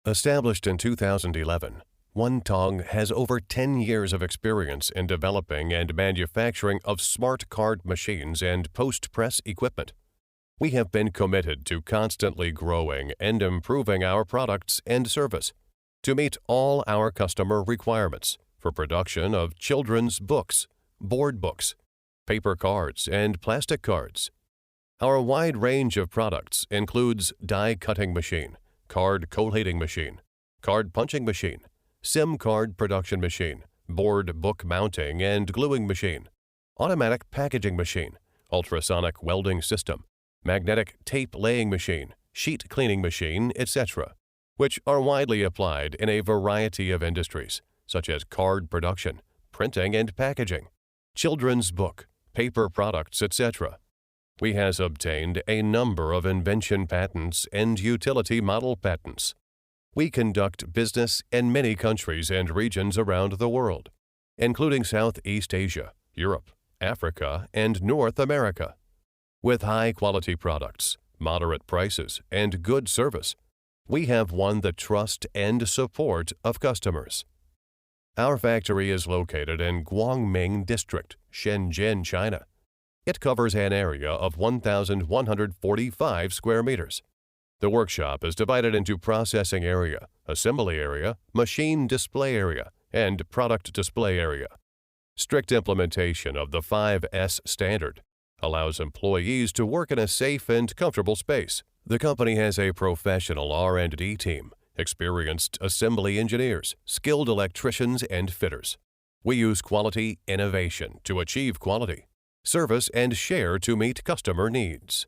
Established in 2011, Wentong has over 10 years of experience in developing and manufacturing of smart card machines and post-press equipment. We have been committed to constantly growing and improving our products and service to meet all our customer requirements for production of children's books, board books, paper cards, and plastic cards. Our wide range of products includes die cutting machine, card collating machine, card punching machine, SIM card production machine, board book mounting and gluing machine, automatic packaging machine, ultrasonic welding system, magnetic tape laying machine, sheet cleaning machine, etc., which are widely applied in a variety of industries, such as card production, printing and packaging, children's book, paper products, etc. We has obtained a number of invention patents and utility model patents. We conduct business in many countries and regions around the world, including Southeast Asia, Europe, Africa, and North America. With high-quality products, moderate prices, and good service, we have won the trust and support of customers. Our factory is located in Guangming District, Shenzhen, China. It covers an area of 1,145 square meters. The workshop is divided into processing area, assembly area, machine display area, and product display area. Strict implementation of the 5S standard allows employees to work in a safe and comfortable space. The company has a professional R&D team, experienced assembly engineers, skilled electricians, and fitters. We use quality innovation to achieve quality, service, and share to meet customer needs.